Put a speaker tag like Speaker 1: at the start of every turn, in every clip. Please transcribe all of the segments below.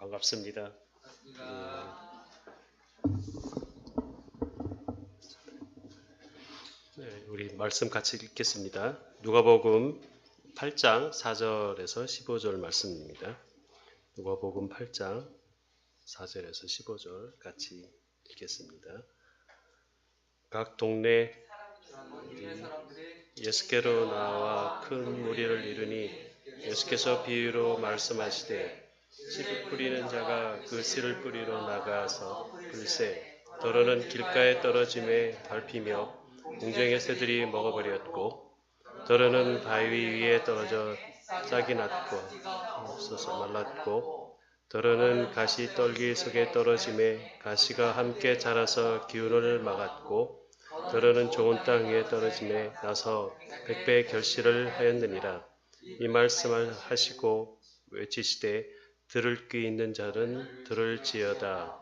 Speaker 1: 반갑습니다. 우리 말씀 같이 읽겠습니다. 누가복음 8장 4절에서 15절 말씀입니다. 누가복음 8장 4절에서 15절 같이 읽겠습니다. 각 동네 예수께로 나와 큰 무리를 이루니 예수께서 비유로 말씀하시되 씨를 뿌리는 자가 그 씨를 뿌리러 나가서 글쎄 더러는 길가에 떨어짐에 밟히며 공중의 새들이 먹어버렸고 더러는 바위 위에 떨어져 싹이 났고 없어서 말랐고 더러는 가시 떨기 속에 떨어짐에 가시가 함께 자라서 기운을 막았고 더러는 좋은 땅 위에 떨어짐에 나서 백배의 결실을 하였느니라. 이 말씀을 하시고 외치시되 들을 귀 있는 자는 들을지어다.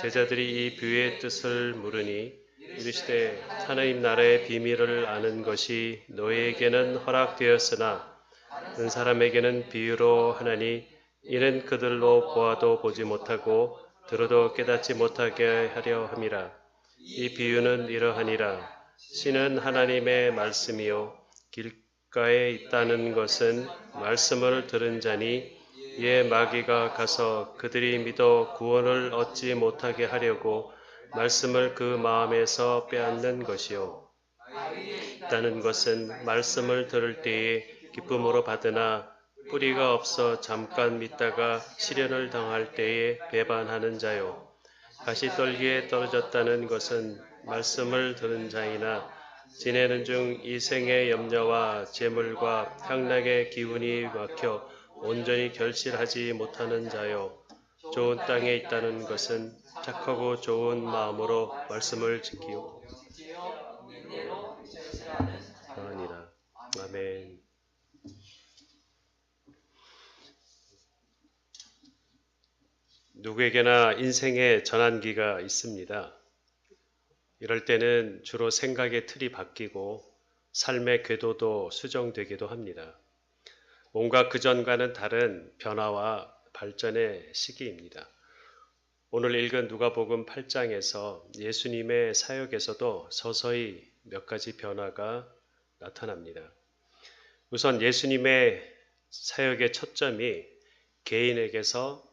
Speaker 1: 제자들이 이 비유의 뜻을 물으니 이르시되 하나님 나라의 비밀을 아는 것이 너희에게는 허락되었으나 다른 사람에게는 비유로 하나니 이는 그들로 보아도 보지 못하고 들어도 깨닫지 못하게 하려 함이라. 이 비유는 이러하니라. 씨는 하나님의 말씀이요 길가에 있다는 것은 말씀을 들은 자니 이에 마귀가 가서 그들이 믿어 구원을 얻지 못하게 하려고 말씀을 그 마음에서 빼앗는 것이요. 있다는 것은 말씀을 들을 때에 기쁨으로 받으나 뿌리가 없어 잠깐 믿다가 시련을 당할 때에 배반하는 자요. 가시떨기에 떨어졌다는 것은 말씀을 들은 자이나 지내는 중 이 생의 염려와 재물과 향락의 기운이 막혀 온전히 결실하지 못하는 자요. 좋은 땅에 있다는 것은 착하고 좋은 마음으로 말씀을 지키고 아니라. 아멘. 누구에게나 인생의 전환기가 있습니다. 이럴 때는 주로 생각의 틀이 바뀌고 삶의 궤도도 수정되기도 합니다. 뭔가 그전과는 다른 변화와 발전의 시기입니다. 오늘 읽은 누가복음 8장에서 예수님의 사역에서도 서서히 몇 가지 변화가 나타납니다. 우선 예수님의 사역의 초점이 개인에게서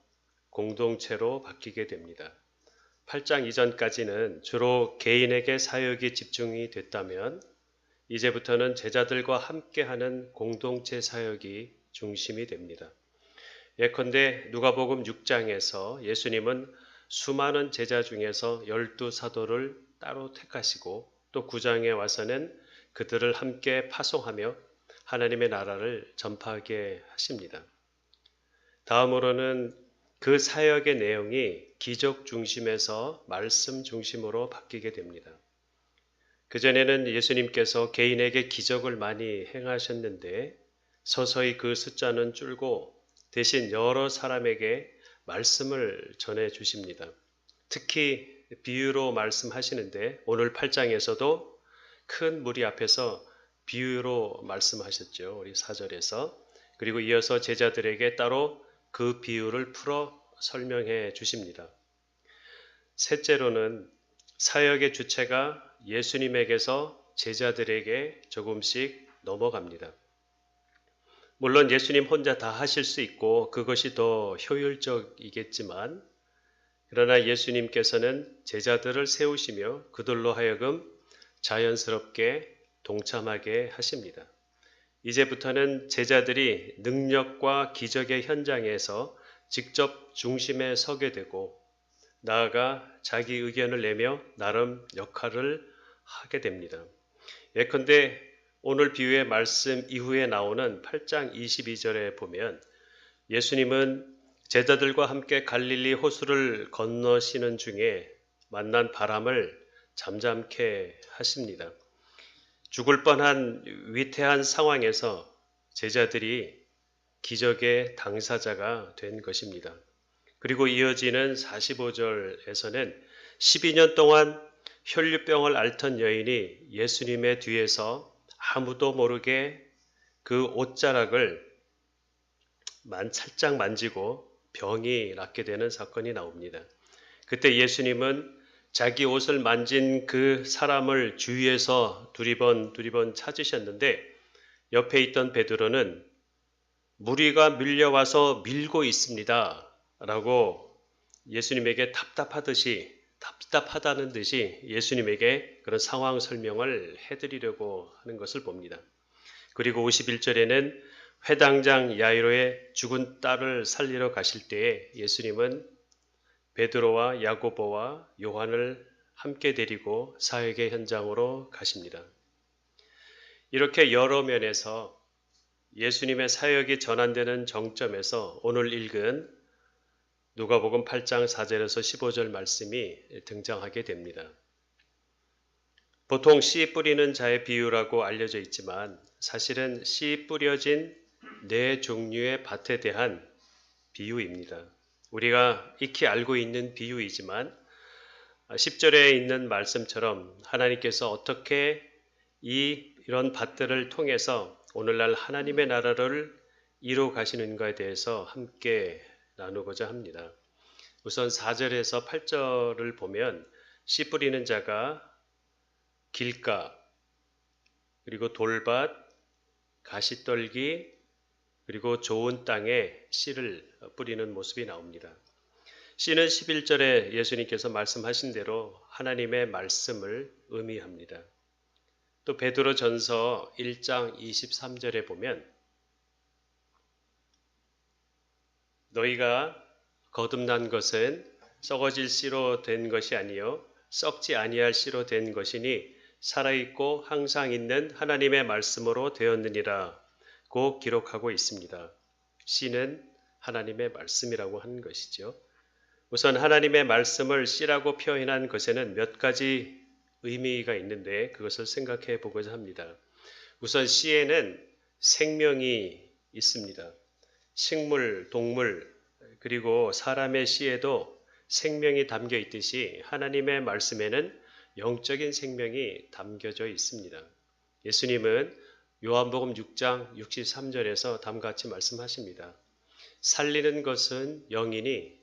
Speaker 1: 공동체로 바뀌게 됩니다. 8장 이전까지는 주로 개인에게 사역이 집중이 됐다면 이제부터는 제자들과 함께하는 공동체 사역이 중심이 됩니다. 예컨대 누가복음 6장에서 예수님은 수많은 제자 중에서 12사도를 따로 택하시고 또 9장에 와서는 그들을 함께 파송하며 하나님의 나라를 전파하게 하십니다. 다음으로는 그 사역의 내용이 기적 중심에서 말씀 중심으로 바뀌게 됩니다. 그전에는 예수님께서 개인에게 기적을 많이 행하셨는데 서서히 그 숫자는 줄고 대신 여러 사람에게 말씀을 전해 주십니다. 특히 비유로 말씀하시는데 오늘 8장에서도 큰 무리 앞에서 비유로 말씀하셨죠. 우리 4절에서. 그리고 이어서 제자들에게 따로 그 비유를 풀어 설명해 주십니다. 셋째로는 사역의 주체가 예수님에게서 제자들에게 조금씩 넘어갑니다. 물론 예수님 혼자 다 하실 수 있고 그것이 더 효율적이겠지만 그러나 예수님께서는 제자들을 세우시며 그들로 하여금 자연스럽게 동참하게 하십니다. 이제부터는 제자들이 능력과 기적의 현장에서 직접 중심에 서게 되고 나아가 자기 의견을 내며 나름 역할을 하게 됩니다. 예컨대 오늘 비유의 말씀 이후에 나오는 8장 22절에 보면 예수님은 제자들과 함께 갈릴리 호수를 건너시는 중에 만난 바람을 잠잠케 하십니다. 죽을 뻔한 위태한 상황에서 제자들이 기적의 당사자가 된 것입니다. 그리고 이어지는 45절에서는 12년 동안 혈류병을 앓던 여인이 예수님의 뒤에서 아무도 모르게 그 옷자락을 살짝 만지고 병이 낫게 되는 사건이 나옵니다. 그때 예수님은 자기 옷을 만진 그 사람을 주위에서 두리번 찾으셨는데 옆에 있던 베드로는 무리가 밀려와서 밀고 있습니다. 라고 예수님에게 답답하다는 듯이 예수님에게 그런 상황 설명을 해드리려고 하는 것을 봅니다. 그리고 51절에는 회당장 야이로의 죽은 딸을 살리러 가실 때에 예수님은 베드로와 야고보와 요한을 함께 데리고 사역의 현장으로 가십니다. 이렇게 여러 면에서 예수님의 사역이 전환되는 정점에서 오늘 읽은 누가복음 8장 4절에서 15절 말씀이 등장하게 됩니다. 보통 씨 뿌리는 자의 비유라고 알려져 있지만 사실은 씨 뿌려진 네 종류의 밭에 대한 비유입니다. 우리가 익히 알고 있는 비유이지만 10절에 있는 말씀처럼 하나님께서 어떻게 이런 밭들을 통해서 오늘날 하나님의 나라를 이루 가시는가에 대해서 함께 나누고자 합니다. 우선 4절에서 8절을 보면 씨 뿌리는 자가 길가, 그리고 돌밭, 가시떨기, 그리고 좋은 땅에 씨를 뿌리는 모습이 나옵니다. 씨는 11절에 예수님께서 말씀하신 대로 하나님의 말씀을 의미합니다. 또 베드로전서 1장 23절에 보면 너희가 거듭난 것은 썩어질 씨로 된 것이 아니요 썩지 아니할 씨로 된 것이니 살아있고 항상 있는 하나님의 말씀으로 되었느니라 고 기록하고 있습니다. 씨는 하나님의 말씀이라고 하는 것이죠. 우선 하나님의 말씀을 씨라고 표현한 것에는 몇 가지 의미가 있는데 그것을 생각해 보고자 합니다. 우선 씨에는 생명이 있습니다. 식물, 동물, 그리고 사람의 씨에도 생명이 담겨 있듯이 하나님의 말씀에는 영적인 생명이 담겨져 있습니다. 예수님은 요한복음 6장 63절에서 다음과 같이 말씀하십니다. 살리는 것은 영이니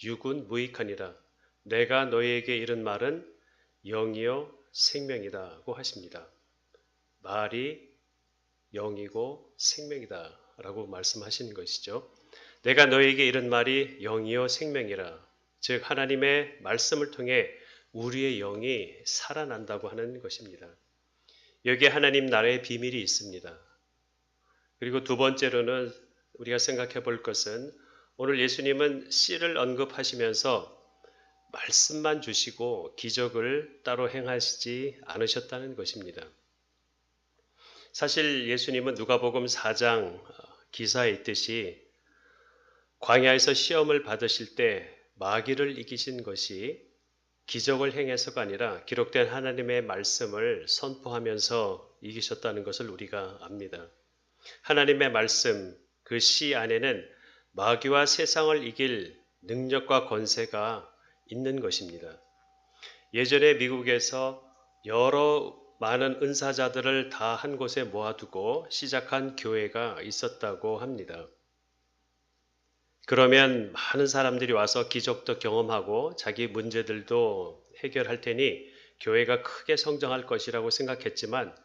Speaker 1: 육은 무익하니라. 내가 너희에게 이른 말은 영이요 생명이다고 하십니다. 말이 영이고 생명이다 라고 말씀하시는 것이죠. 내가 너희에게 이른 말이 영이요 생명이라. 즉 하나님의 말씀을 통해 우리의 영이 살아난다고 하는 것입니다. 여기에 하나님 나라의 비밀이 있습니다. 그리고 두 번째로는 우리가 생각해 볼 것은 오늘 예수님은 씨를 언급하시면서 말씀만 주시고 기적을 따로 행하시지 않으셨다는 것입니다. 사실 예수님은 누가복음 4장 기사에 있듯이 광야에서 시험을 받으실 때 마귀를 이기신 것이 기적을 행해서가 아니라 기록된 하나님의 말씀을 선포하면서 이기셨다는 것을 우리가 압니다. 하나님의 말씀, 그 씨 안에는 마귀와 세상을 이길 능력과 권세가 있는 것입니다. 예전에 미국에서 여러 많은 은사자들을 다 한 곳에 모아두고 시작한 교회가 있었다고 합니다. 그러면 많은 사람들이 와서 기적도 경험하고 자기 문제들도 해결할 테니 교회가 크게 성장할 것이라고 생각했지만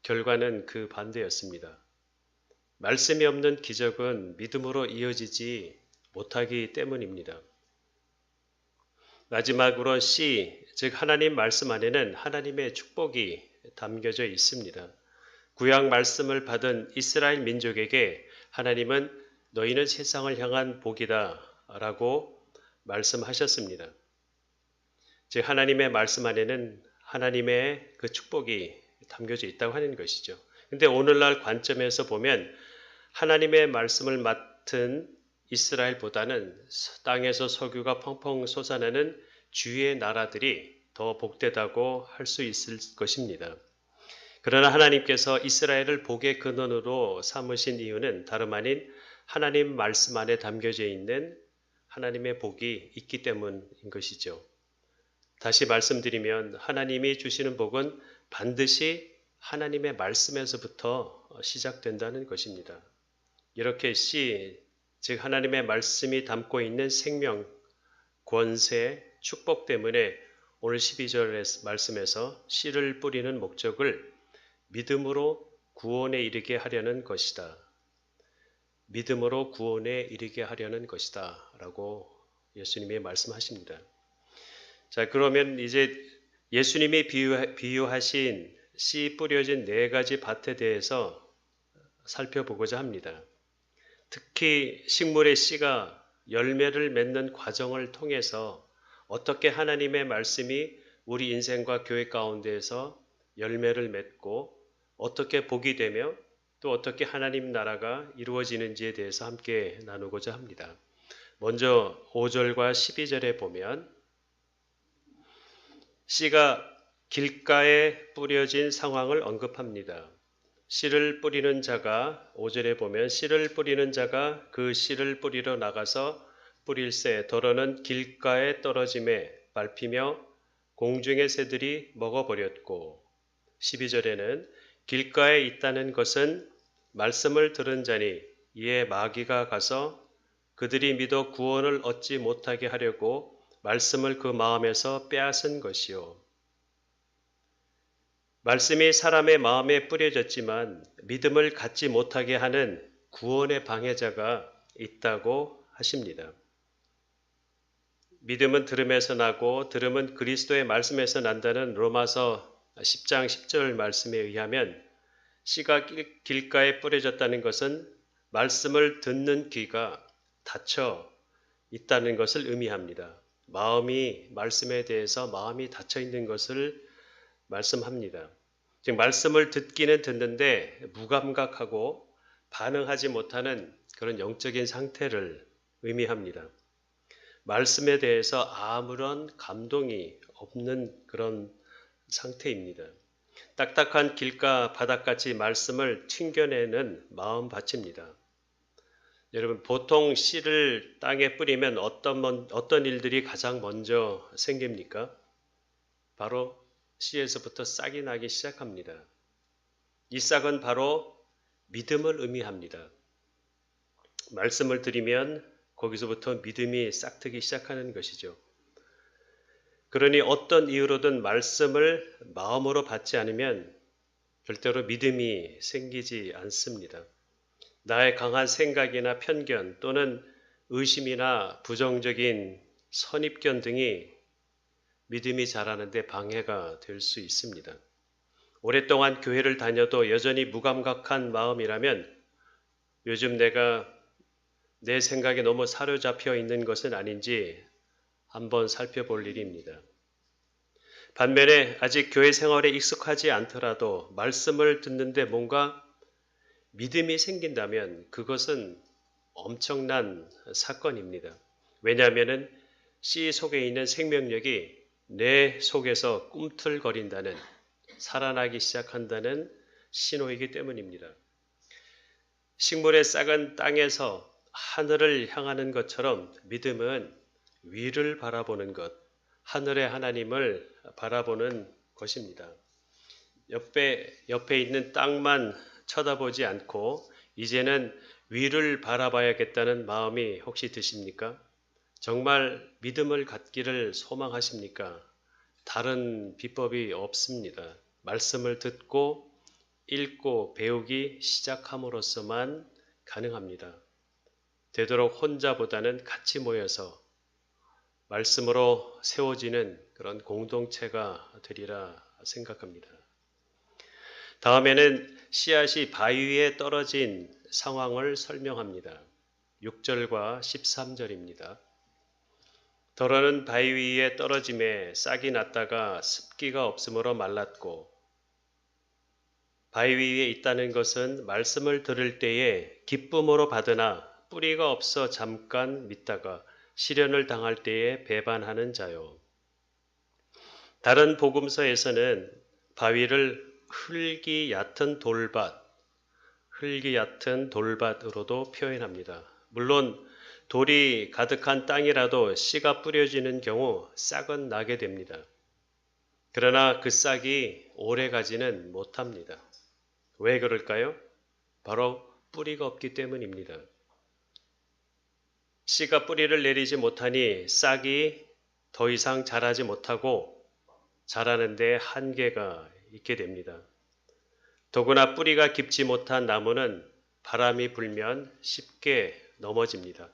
Speaker 1: 결과는 그 반대였습니다. 말씀이 없는 기적은 믿음으로 이어지지 못하기 때문입니다. 마지막으로 C, 즉 하나님 말씀 안에는 하나님의 축복이 담겨져 있습니다. 구약 말씀을 받은 이스라엘 민족에게 하나님은 너희는 세상을 향한 복이다 라고 말씀하셨습니다. 즉 하나님의 말씀 안에는 하나님의 그 축복이 담겨져 있다고 하는 것이죠. 근데 오늘날 관점에서 보면 하나님의 말씀을 맡은 이스라엘보다는 땅에서 석유가 펑펑 솟아나는 주의 나라들이 더 복되다고 할 수 있을 것입니다. 그러나 하나님께서 이스라엘을 복의 근원으로 삼으신 이유는 다름 아닌 하나님 말씀 안에 담겨져 있는 하나님의 복이 있기 때문인 것이죠. 다시 말씀드리면 하나님이 주시는 복은 반드시 하나님의 말씀에서부터 시작된다는 것입니다. 이렇게 C, 즉 하나님의 말씀이 담고 있는 생명, 권세, 축복 때문에 오늘 12절 말씀에서 씨를 뿌리는 목적을 믿음으로 구원에 이르게 하려는 것이다. 믿음으로 구원에 이르게 하려는 것이다. 라고 예수님이 말씀하십니다. 자, 그러면 이제 예수님이 비유하신 씨 뿌려진 4가지 밭에 대해서 살펴보고자 합니다. 특히 식물의 씨가 열매를 맺는 과정을 통해서 어떻게 하나님의 말씀이 우리 인생과 교회 가운데에서 열매를 맺고 어떻게 복이 되며 또 어떻게 하나님 나라가 이루어지는지에 대해서 함께 나누고자 합니다. 먼저 5절과 12절에 보면 씨가 길가에 뿌려진 상황을 언급합니다. 씨를 뿌리는 자가 5절에 보면 씨를 뿌리는 자가 그 씨를 뿌리러 나가서 뿌릴새 더러는 길가에 떨어짐에 밟히며 공중의 새들이 먹어버렸고 12절에는 길가에 있다는 것은 말씀을 들은 자니 이에 마귀가 가서 그들이 믿어 구원을 얻지 못하게 하려고 말씀을 그 마음에서 빼앗은 것이요. 말씀이 사람의 마음에 뿌려졌지만 믿음을 갖지 못하게 하는 구원의 방해자가 있다고 하십니다. 믿음은 들음에서 나고 들음은 그리스도의 말씀에서 난다는 로마서 10장 10절 말씀에 의하면 씨가 길가에 뿌려졌다는 것은 말씀을 듣는 귀가 닫혀 있다는 것을 의미합니다. 마음이 말씀에 대해서 마음이 닫혀 있는 것을 말씀합니다. 즉 말씀을 듣기는 듣는데 무감각하고 반응하지 못하는 그런 영적인 상태를 의미합니다. 말씀에 대해서 아무런 감동이 없는 그런 상태입니다. 딱딱한 길가 바닥같이 말씀을 튕겨내는 마음밭입니다. 여러분 보통 씨를 땅에 뿌리면 어떤 일들이 가장 먼저 생깁니까? 바로 씨에서부터 싹이 나기 시작합니다. 이 싹은 바로 믿음을 의미합니다. 말씀을 들으면 거기서부터 믿음이 싹트기 시작하는 것이죠. 그러니 어떤 이유로든 말씀을 마음으로 받지 않으면 절대로 믿음이 생기지 않습니다. 나의 강한 생각이나 편견 또는 의심이나 부정적인 선입견 등이 믿음이 자라는데 방해가 될 수 있습니다. 오랫동안 교회를 다녀도 여전히 무감각한 마음이라면 요즘 내가 내 생각에 너무 사로잡혀 있는 것은 아닌지 한번 살펴볼 일입니다. 반면에 아직 교회 생활에 익숙하지 않더라도 말씀을 듣는데 뭔가 믿음이 생긴다면 그것은 엄청난 사건입니다. 왜냐하면 씨 속에 있는 생명력이 내 속에서 꿈틀거린다는, 살아나기 시작한다는 신호이기 때문입니다. 식물의 싹은 땅에서 하늘을 향하는 것처럼 믿음은 위를 바라보는 것, 하늘의 하나님을 바라보는 것입니다. 옆에 있는 땅만 쳐다보지 않고 이제는 위를 바라봐야겠다는 마음이 혹시 드십니까? 정말 믿음을 갖기를 소망하십니까? 다른 비법이 없습니다. 말씀을 듣고 읽고 배우기 시작함으로써만 가능합니다. 되도록 혼자보다는 같이 모여서 말씀으로 세워지는 그런 공동체가 되리라 생각합니다. 다음에는 씨앗이 바위 위에 떨어진 상황을 설명합니다. 6절과 13절입니다. 더러는 바위 위에 떨어짐에 싹이 났다가 습기가 없으므로 말랐고 바위 위에 있다는 것은 말씀을 들을 때에 기쁨으로 받으나 뿌리가 없어 잠깐 믿다가 시련을 당할 때에 배반하는 자요. 다른 복음서에서는 바위를 흙이 얕은 돌밭으로도 표현합니다. 물론 돌이 가득한 땅이라도 씨가 뿌려지는 경우 싹은 나게 됩니다. 그러나 그 싹이 오래 가지는 못합니다. 왜 그럴까요? 바로 뿌리가 없기 때문입니다. 씨가 뿌리를 내리지 못하니 싹이 더 이상 자라지 못하고 자라는 데 한계가 있게 됩니다. 더구나 뿌리가 깊지 못한 나무는 바람이 불면 쉽게 넘어집니다.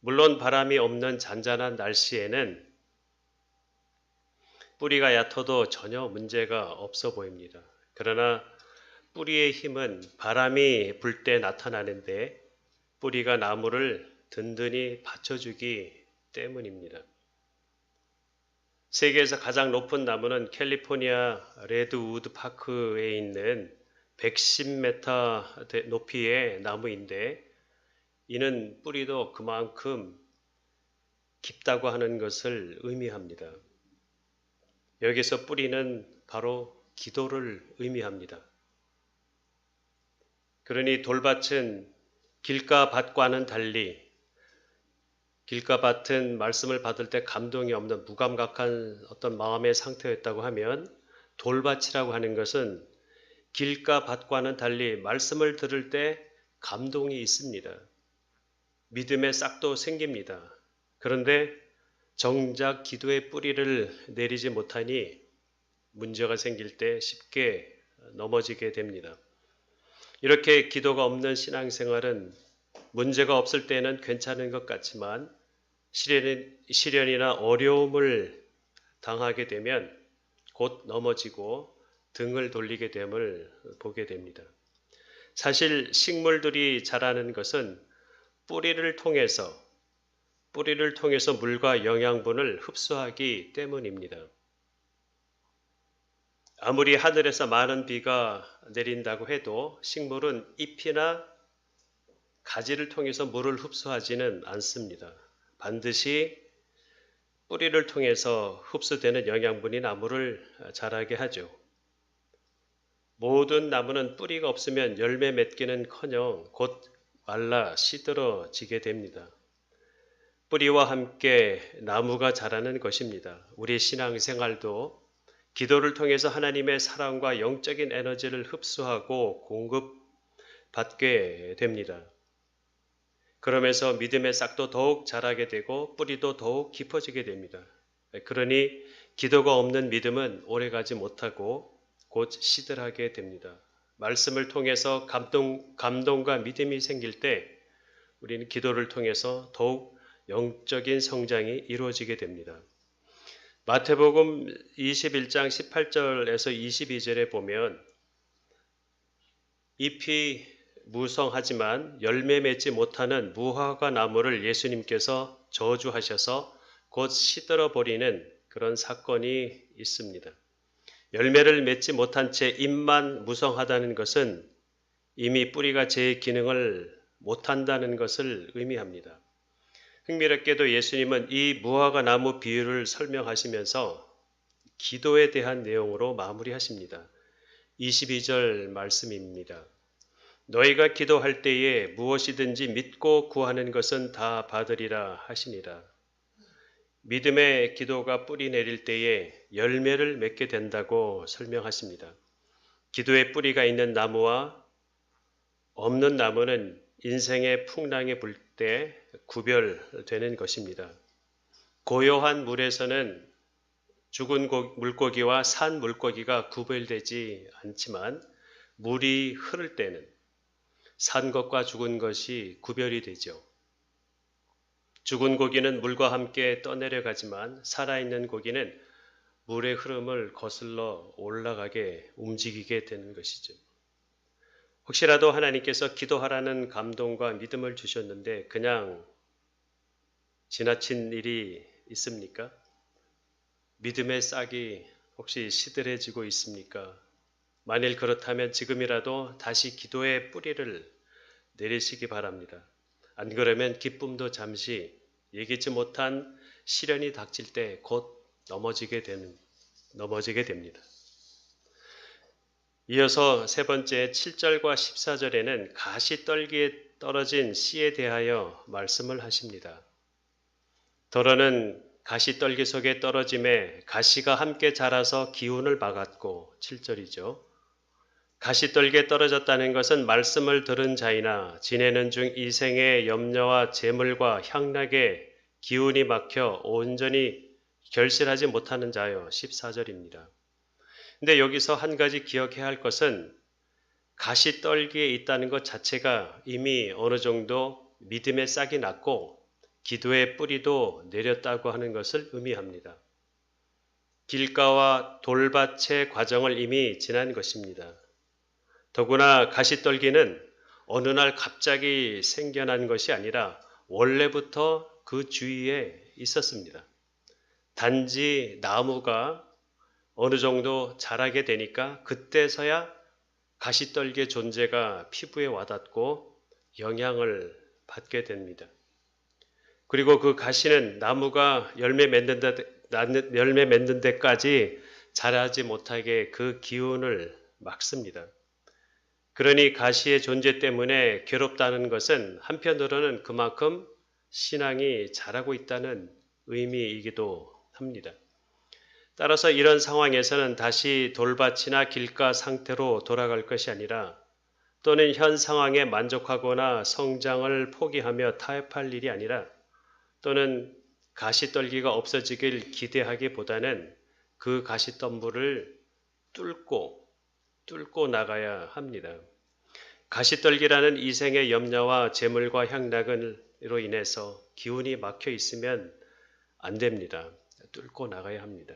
Speaker 1: 물론 바람이 없는 잔잔한 날씨에는 뿌리가 얕아도 전혀 문제가 없어 보입니다. 그러나 뿌리의 힘은 바람이 불 때 나타나는데 뿌리가 나무를 든든히 받쳐주기 때문입니다. 세계에서 가장 높은 나무는 캘리포니아 레드우드 파크에 있는 110m 높이의 나무인데 이는 뿌리도 그만큼 깊다고 하는 것을 의미합니다. 여기서 뿌리는 바로 기도를 의미합니다. 그러니 돌밭은 길가 밭과는 달리 길가 밭은 말씀을 받을 때 감동이 없는 무감각한 어떤 마음의 상태였다고 하면 돌밭이라고 하는 것은 길가 밭과는 달리 말씀을 들을 때 감동이 있습니다. 믿음의 싹도 생깁니다. 그런데 정작 기도의 뿌리를 내리지 못하니 문제가 생길 때 쉽게 넘어지게 됩니다. 이렇게 기도가 없는 신앙생활은 문제가 없을 때는 괜찮은 것 같지만 시련이나 어려움을 당하게 되면 곧 넘어지고 등을 돌리게 됨을 보게 됩니다. 사실 식물들이 자라는 것은 뿌리를 통해서 물과 영양분을 흡수하기 때문입니다. 아무리 하늘에서 많은 비가 내린다고 해도 식물은 잎이나 가지를 통해서 물을 흡수하지는 않습니다. 반드시 뿌리를 통해서 흡수되는 영양분이 나무를 자라게 하죠. 모든 나무는 뿌리가 없으면 열매 맺기는커녕 곧 말라 시들어지게 됩니다. 뿌리와 함께 나무가 자라는 것입니다. 우리 신앙생활도 기도를 통해서 하나님의 사랑과 영적인 에너지를 흡수하고 공급받게 됩니다. 그러면서 믿음의 싹도 더욱 자라게 되고 뿌리도 더욱 깊어지게 됩니다. 그러니 기도가 없는 믿음은 오래가지 못하고 곧 시들하게 됩니다. 말씀을 통해서 감동과 믿음이 생길 때 우리는 기도를 통해서 더욱 영적인 성장이 이루어지게 됩니다. 마태복음 21장 18절에서 22절에 보면 잎이 무성하지만 열매 맺지 못하는 무화과 나무를 예수님께서 저주하셔서 곧 시들어 버리는 그런 사건이 있습니다. 열매를 맺지 못한 채 잎만 무성하다는 것은 이미 뿌리가 제 기능을 못한다는 것을 의미합니다. 흥미롭게도 예수님은 이 무화과 나무 비유를 설명하시면서 기도에 대한 내용으로 마무리하십니다. 22절 말씀입니다. 너희가 기도할 때에 무엇이든지 믿고 구하는 것은 다 받으리라 하시니라. 믿음의 기도가 뿌리 내릴 때에 열매를 맺게 된다고 설명하십니다. 기도의 뿌리가 있는 나무와 없는 나무는 인생의 풍랑이 불 때 구별되는 것입니다. 고요한 물에서는 죽은 물고기와 산 물고기가 구별되지 않지만 물이 흐를 때는 산 것과 죽은 것이 구별이 되죠. 죽은 고기는 물과 함께 떠내려가지만 살아있는 고기는 물의 흐름을 거슬러 올라가게 움직이게 되는 것이죠. 혹시라도 하나님께서 기도하라는 감동과 믿음을 주셨는데 그냥 지나친 일이 있습니까? 믿음의 싹이 혹시 시들해지고 있습니까? 만일 그렇다면 지금이라도 다시 기도의 뿌리를 내리시기 바랍니다. 안 그러면 기쁨도 잠시 예기치 못한 시련이 닥칠 때 곧 넘어지게 됩니다. 이어서 세 번째 7절과 14절에는 가시 떨기에 떨어진 씨에 대하여 말씀을 하십니다. 더러는 가시 떨기 속에 떨어짐에 가시가 함께 자라서 기운을 막았고 7절이죠. 가시떨기에 떨어졌다는 것은 말씀을 들은 자이나 지내는 중 이생의 염려와 재물과 향락에 기운이 막혀 온전히 결실하지 못하는 자요. 14절입니다. 근데 여기서 한 가지 기억해야 할 것은 가시떨기에 있다는 것 자체가 이미 어느 정도 믿음의 싹이 났고 기도의 뿌리도 내렸다고 하는 것을 의미합니다. 길가와 돌밭의 과정을 이미 지난 것입니다. 더구나 가시떨기는 어느 날 갑자기 생겨난 것이 아니라 원래부터 그 주위에 있었습니다. 단지 나무가 어느 정도 자라게 되니까 그때서야 가시떨기의 존재가 피부에 와닿고 영향을 받게 됩니다. 그리고 그 가시는 나무가 열매 맺는 데까지 자라지 못하게 그 기운을 막습니다. 그러니 가시의 존재 때문에 괴롭다는 것은 한편으로는 그만큼 신앙이 자라고 있다는 의미이기도 합니다. 따라서 이런 상황에서는 다시 돌밭이나 길가 상태로 돌아갈 것이 아니라 또는 현 상황에 만족하거나 성장을 포기하며 타협할 일이 아니라 또는 가시떨기가 없어지길 기대하기보다는 그 가시덤불을 뚫고 나가야 합니다. 가시떨기라는 이생의 염려와 재물과 향락으로 인해서 기운이 막혀 있으면 안 됩니다. 뚫고 나가야 합니다.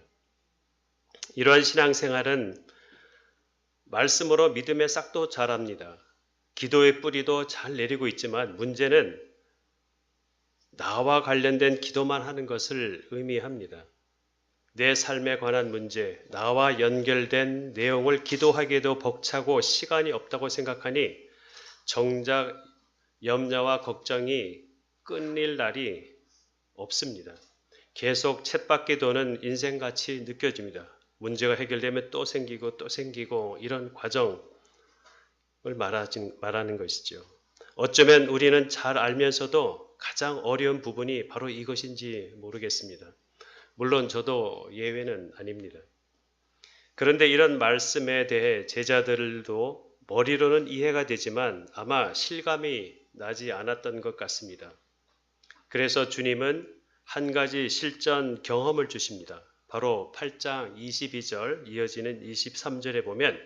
Speaker 1: 이러한 신앙생활은 말씀으로 믿음의 싹도 자랍니다. 기도의 뿌리도 잘 내리고 있지만 문제는 나와 관련된 기도만 하는 것을 의미합니다. 내 삶에 관한 문제, 나와 연결된 내용을 기도하기에도 벅차고 시간이 없다고 생각하니 정작 염려와 걱정이 끊일 날이 없습니다. 계속 쳇바퀴 도는 인생같이 느껴집니다. 문제가 해결되면 또 생기고 이런 과정을 말하는 것이죠. 어쩌면 우리는 잘 알면서도 가장 어려운 부분이 바로 이것인지 모르겠습니다. 물론 저도 예외는 아닙니다. 그런데 이런 말씀에 대해 제자들도 머리로는 이해가 되지만 아마 실감이 나지 않았던 것 같습니다. 그래서 주님은 한 가지 실전 경험을 주십니다. 바로 8장 22절 이어지는 23절에 보면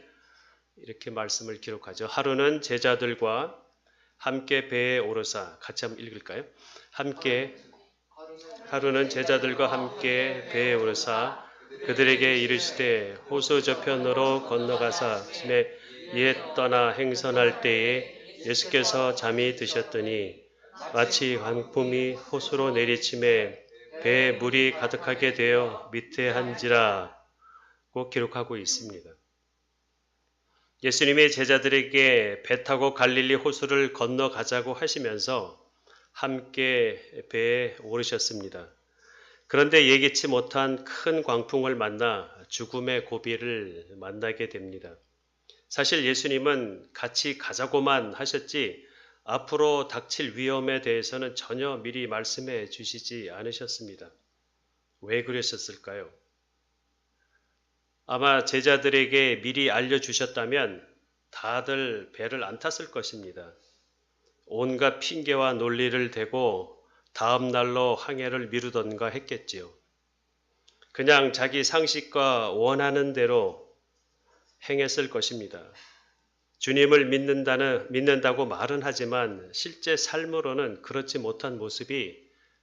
Speaker 1: 이렇게 말씀을 기록하죠. 하루는 제자들과 함께 배에 오르사, 같이 한번 읽을까요? 하루는 제자들과 함께 배에 오르사 그들에게 이르시되 호수 저편으로 건너가사 심에 옛 떠나 행선할 때에 예수께서 잠이 드셨더니 마치 광풍이 호수로 내리침에 배에 물이 가득하게 되어 밑에 한지라고 기록하고 있습니다. 예수님이 제자들에게 배 타고 갈릴리 호수를 건너가자고 하시면서 함께 배에 오르셨습니다. 그런데 예기치 못한 큰 광풍을 만나 죽음의 고비를 만나게 됩니다. 사실 예수님은 같이 가자고만 하셨지 앞으로 닥칠 위험에 대해서는 전혀 미리 말씀해 주시지 않으셨습니다. 왜 그러셨을까요? 아마 제자들에게 미리 알려주셨다면 다들 배를 안 탔을 것입니다. 온갖 핑계와 논리를 대고 다음 날로 항해를 미루던가 했겠지요. 그냥 자기 상식과 원하는 대로 행했을 것입니다. 주님을 믿는다고 말은 하지만 실제 삶으로는 그렇지 못한 모습이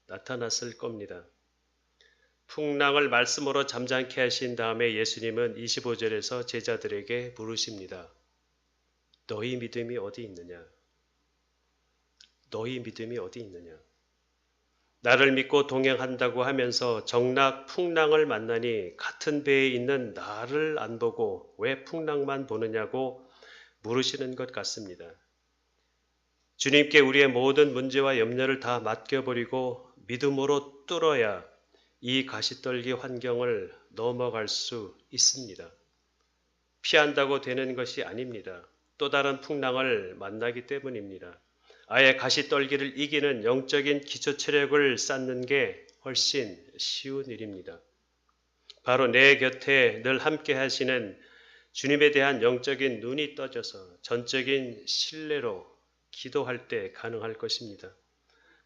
Speaker 1: 나타났을 겁니다. 풍랑을 말씀으로 잠잠케 하신 다음에 예수님은 25절에서 제자들에게 물으십니다. 너희 믿음이 어디 있느냐? 너희 믿음이 어디 있느냐? 나를 믿고 동행한다고 하면서 정락 풍랑을 만나니 같은 배에 있는 나를 안 보고 왜 풍랑만 보느냐고 물으시는 것 같습니다. 주님께 우리의 모든 문제와 염려를 다 맡겨버리고 믿음으로 뚫어야 이 가시떨기 환경을 넘어갈 수 있습니다. 피한다고 되는 것이 아닙니다. 또 다른 풍랑을 만나기 때문입니다. 아예 가시떨기를 이기는 영적인 기초체력을 쌓는 게 훨씬 쉬운 일입니다. 바로 내 곁에 늘 함께 하시는 주님에 대한 영적인 눈이 떠져서 전적인 신뢰로 기도할 때 가능할 것입니다.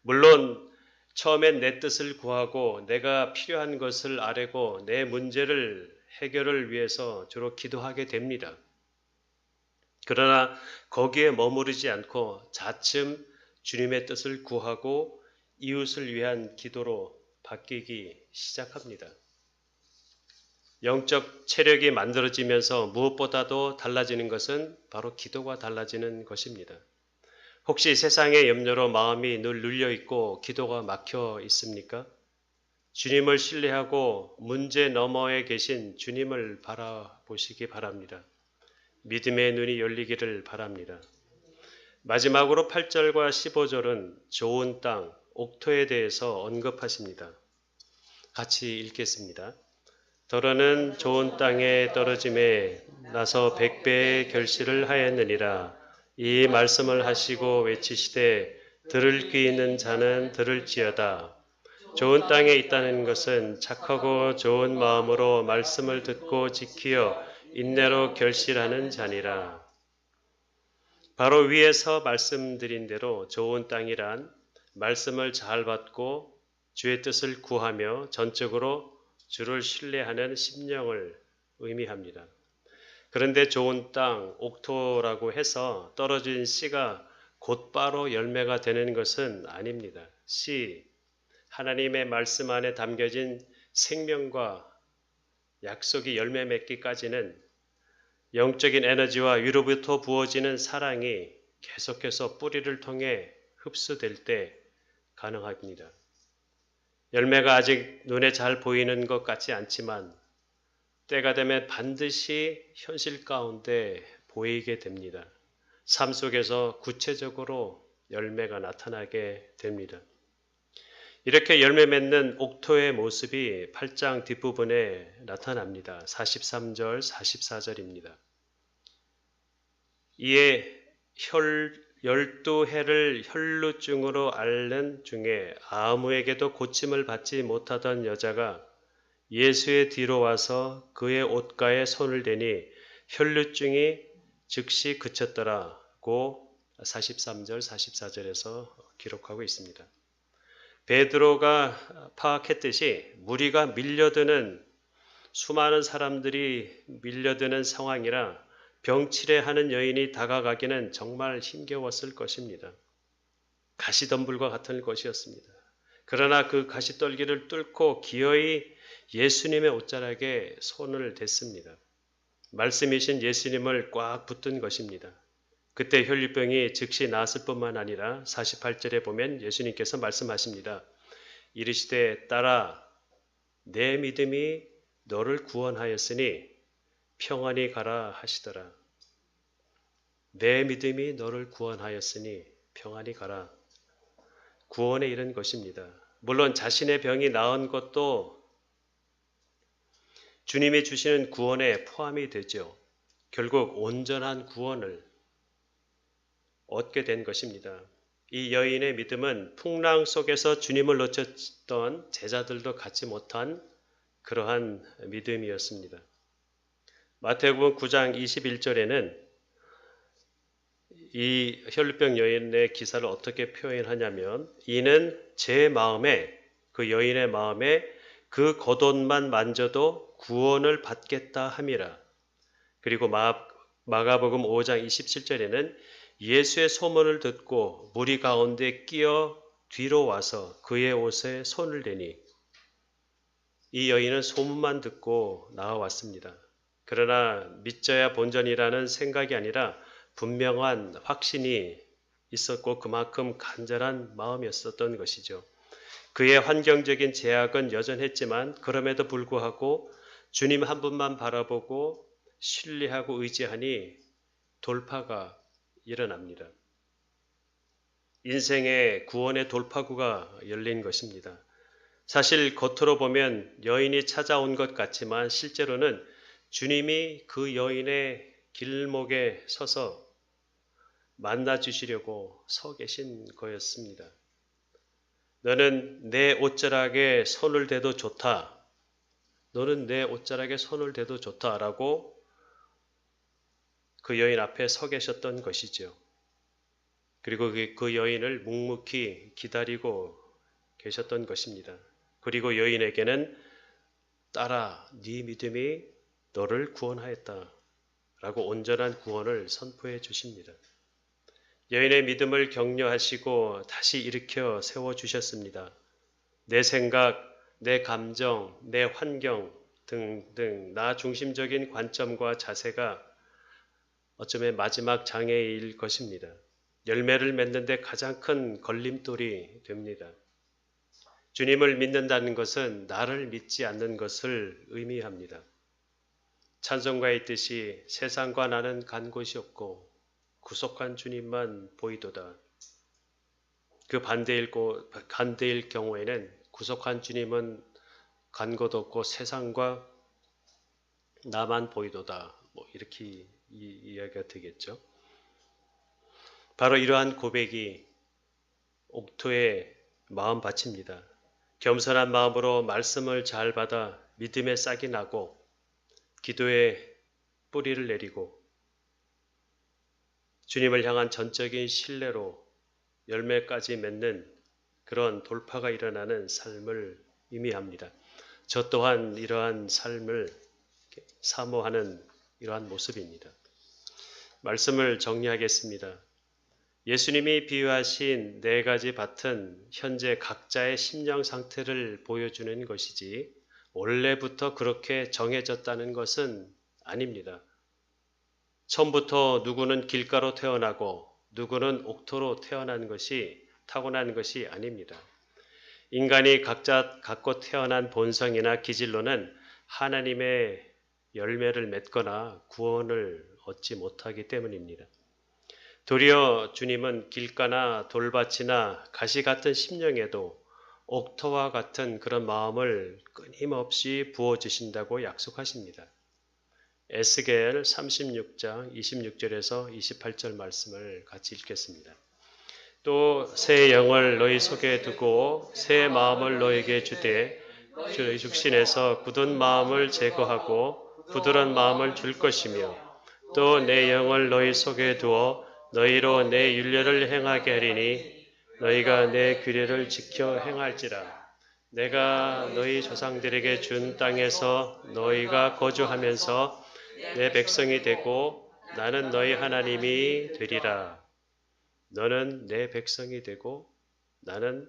Speaker 1: 물론 처음엔 내 뜻을 구하고 내가 필요한 것을 아뢰고 내 문제를 해결을 위해서 주로 기도하게 됩니다. 그러나 거기에 머무르지 않고 차츰 주님의 뜻을 구하고 이웃을 위한 기도로 바뀌기 시작합니다. 영적 체력이 만들어지면서 무엇보다도 달라지는 것은 바로 기도가 달라지는 것입니다. 혹시 세상의 염려로 마음이 늘 눌려 있고 기도가 막혀 있습니까? 주님을 신뢰하고 문제 너머에 계신 주님을 바라보시기 바랍니다. 믿음의 눈이 열리기를 바랍니다. 마지막으로 8절과 15절은 좋은 땅, 옥토에 대해서 언급하십니다. 같이 읽겠습니다. 더러는 좋은 땅에 떨어짐에 나서 100배의 결실을 하였느니라. 이 말씀을 하시고 외치시되 들을 귀 있는 자는 들을지어다. 좋은 땅에 있다는 것은 착하고 좋은 마음으로 말씀을 듣고 지키어 인내로 결실하는 자니라. 바로 위에서 말씀드린 대로 좋은 땅이란 말씀을 잘 받고 주의 뜻을 구하며 전적으로 주를 신뢰하는 심령을 의미합니다. 그런데 좋은 땅, 옥토라고 해서 떨어진 씨가 곧바로 열매가 되는 것은 아닙니다. 씨, 하나님의 말씀 안에 담겨진 생명과 약속이 열매 맺기까지는 영적인 에너지와 위로부터 부어지는 사랑이 계속해서 뿌리를 통해 흡수될 때 가능합니다. 열매가 아직 눈에 잘 보이는 것 같지 않지만 때가 되면 반드시 현실 가운데 보이게 됩니다. 삶 속에서 구체적으로 열매가 나타나게 됩니다. 이렇게 열매 맺는 옥토의 모습이 8장 뒷부분에 나타납니다. 43절, 44절입니다. 이에 12해를 혈루증으로 앓는 중에 아무에게도 고침을 받지 못하던 여자가 예수의 뒤로 와서 그의 옷가에 손을 대니 혈루증이 즉시 그쳤더라고 43절, 44절에서 기록하고 있습니다. 베드로가 파악했듯이 무리가 밀려드는 수많은 사람들이 밀려드는 상황이라 병치레하는 여인이 다가가기는 정말 힘겨웠을 것입니다. 가시덤불과 같은 것이었습니다. 그러나 그 가시떨기를 뚫고 기어이 예수님의 옷자락에 손을 댔습니다. 말씀이신 예수님을 꽉 붙든 것입니다. 그때 혈류병이 즉시 나았을 뿐만 아니라 48절에 보면 예수님께서 말씀하십니다. 이르시되 딸아 내 믿음이 너를 구원하였으니 평안히 가라 하시더라. 내 믿음이 너를 구원하였으니 평안히 가라. 구원에 이른 것입니다. 물론 자신의 병이 나은 것도 주님이 주시는 구원에 포함이 되죠. 결국 온전한 구원을 얻게 된 것입니다. 이 여인의 믿음은 풍랑 속에서 주님을 놓쳤던 제자들도 갖지 못한 그러한 믿음이었습니다. 마태복음 9장 21절에는 이 혈루병 여인의 기사를 어떻게 표현하냐면 이는 제 마음에 그 여인의 마음에 그 겉옷만 만져도 구원을 받겠다 함이라. 그리고 마가복음 5장 27절에는 예수의 소문을 듣고 무리 가운데 끼어 뒤로 와서 그의 옷에 손을 대니 이 여인은 소문만 듣고 나와왔습니다. 그러나 믿져야 본전이라는 생각이 아니라 분명한 확신이 있었고 그만큼 간절한 마음이었었던 것이죠. 그의 환경적인 제약은 여전했지만 그럼에도 불구하고 주님 한 분만 바라보고 신뢰하고 의지하니 돌파가 일어납니다. 인생의 구원의 돌파구가 열린 것입니다. 사실 겉으로 보면 여인이 찾아온 것 같지만 실제로는 주님이 그 여인의 길목에 서서 만나 주시려고 서 계신 거였습니다. 너는 내 옷자락에 손을 대도 좋다. 너는 내 옷자락에 손을 대도 좋다라고 그 여인 앞에 서 계셨던 것이죠. 그리고 그 여인을 묵묵히 기다리고 계셨던 것입니다. 그리고 여인에게는 딸아, 네 믿음이 너를 구원하였다 라고 온전한 구원을 선포해 주십니다. 여인의 믿음을 격려하시고 다시 일으켜 세워주셨습니다. 내 생각, 내 감정, 내 환경 등등 나 중심적인 관점과 자세가 어쩌면 마지막 장애일 것입니다. 열매를 맺는데 가장 큰 걸림돌이 됩니다. 주님을 믿는다는 것은 나를 믿지 않는 것을 의미합니다. 찬송가에 있듯이 세상과 나는 간 곳이 없고 구속한 주님만 보이도다. 그 반대일 경우에는 구속한 주님은 간 곳 없고 세상과 나만 보이도다. 이렇게 이야기가 되겠죠. 바로 이러한 고백이 옥토의 마음밭입니다. 겸손한 마음으로 말씀을 잘 받아 믿음의 싹이 나고 기도의 뿌리를 내리고 주님을 향한 전적인 신뢰로 열매까지 맺는 그런 돌파가 일어나는 삶을 의미합니다. 저 또한 이러한 삶을 사모하는 이러한 모습입니다. 말씀을 정리하겠습니다. 예수님이 비유하신 네 가지 밭은 현재 각자의 심령 상태를 보여주는 것이지 원래부터 그렇게 정해졌다는 것은 아닙니다. 처음부터 누구는 길가로 태어나고 누구는 옥토로 태어난 것이 타고난 것이 아닙니다. 인간이 각자 갖고 태어난 본성이나 기질로는 하나님의 열매를 맺거나 구원을 얻지 못하기 때문입니다. 도리어 주님은 길가나 돌밭이나 가시 같은 심령에도 옥토와 같은 그런 마음을 끊임없이 부어주신다고 약속하십니다. 에스겔 36장 26절에서 28절 말씀을 같이 읽겠습니다. 또 새 영을 너희 속에 두고 새 마음을 너에게 주되 너희 육신에서 굳은 마음을 제거하고 부드러운 마음을 줄 것이며 또 내 영을 너희 속에 두어 너희로 내 율례를 행하게 하리니 너희가 내 규례를 지켜 행할지라. 내가 너희 조상들에게 준 땅에서 너희가 거주하면서 내 백성이 되고 나는 너희 하나님이 되리라. 너는 내 백성이 되고 나는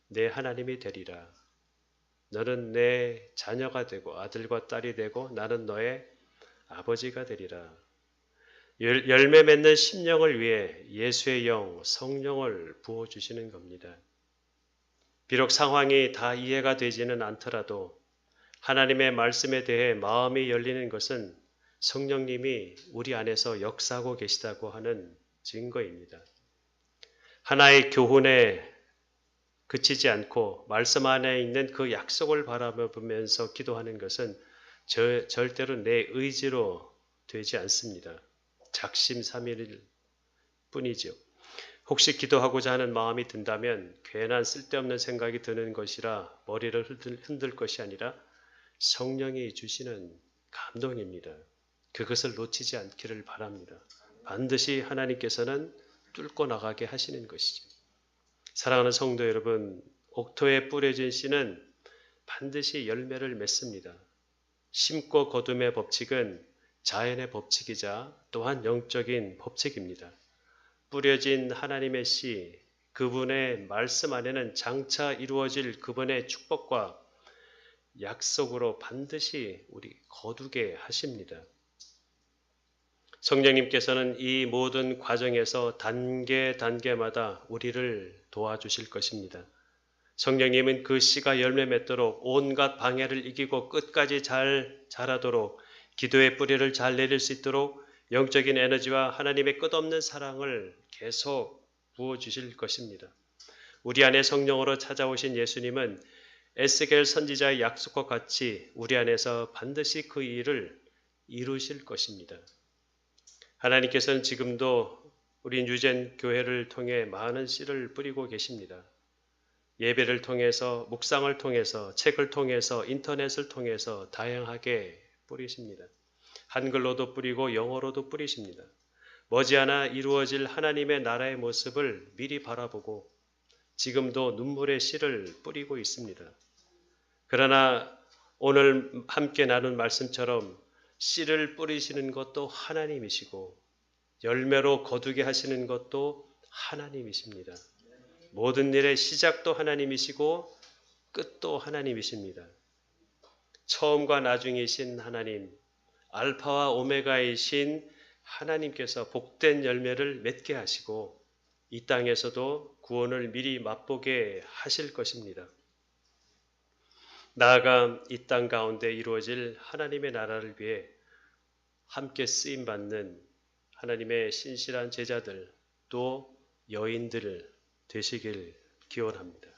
Speaker 1: 내 하나님이 되리라. 너는 내 자녀가 되고 아들과 딸이 되고 나는 너의 아버지가 되리라. 열매 맺는 심령을 위해 예수의 영, 성령을 부어주시는 겁니다. 비록 상황이 다 이해가 되지는 않더라도 하나님의 말씀에 대해 마음이 열리는 것은 성령님이 우리 안에서 역사하고 계시다고 하는 증거입니다. 하나의 교훈에 그치지 않고 말씀 안에 있는 그 약속을 바라보면서 기도하는 것은 절대로 내 의지로 되지 않습니다. 작심삼일 뿐이죠. 혹시 기도하고자 하는 마음이 든다면 괜한 쓸데없는 생각이 드는 것이라 머리를 흔들 것이 아니라 성령이 주시는 감동입니다. 그것을 놓치지 않기를 바랍니다. 반드시 하나님께서는 뚫고 나가게 하시는 것이죠. 사랑하는 성도 여러분, 옥토에 뿌려진 씨는 반드시 열매를 맺습니다. 심고 거둠의 법칙은 자연의 법칙이자 또한 영적인 법칙입니다. 뿌려진 하나님의 씨, 그분의 말씀 안에는 장차 이루어질 그분의 축복과 약속으로 반드시 우리 거두게 하십니다. 성령님께서는 이 모든 과정에서 단계마다 우리를 도와주실 것입니다. 성령님은 그 씨가 열매 맺도록 온갖 방해를 이기고 끝까지 잘 자라도록 기도의 뿌리를 잘 내릴 수 있도록 영적인 에너지와 하나님의 끝없는 사랑을 계속 부어주실 것입니다. 우리 안에 성령으로 찾아오신 예수님은 에스겔 선지자의 약속과 같이 우리 안에서 반드시 그 일을 이루실 것입니다. 하나님께서는 지금도 우리 뉴젠 교회를 통해 많은 씨를 뿌리고 계십니다. 예배를 통해서, 묵상을 통해서, 책을 통해서, 인터넷을 통해서 다양하게 뿌리십니다. 한글로도 뿌리고 영어로도 뿌리십니다. 머지않아 이루어질 하나님의 나라의 모습을 미리 바라보고 지금도 눈물의 씨를 뿌리고 있습니다. 그러나 오늘 함께 나눈 말씀처럼 씨를 뿌리시는 것도 하나님이시고 열매로 거두게 하시는 것도 하나님이십니다. 모든 일의 시작도 하나님이시고 끝도 하나님이십니다. 처음과 나중이신 하나님, 알파와 오메가이신 하나님께서 복된 열매를 맺게 하시고 이 땅에서도 구원을 미리 맛보게 하실 것입니다. 나아가 이 땅 가운데 이루어질 하나님의 나라를 위해 함께 쓰임받는 하나님의 신실한 제자들 또 여인들 되시길 기원합니다.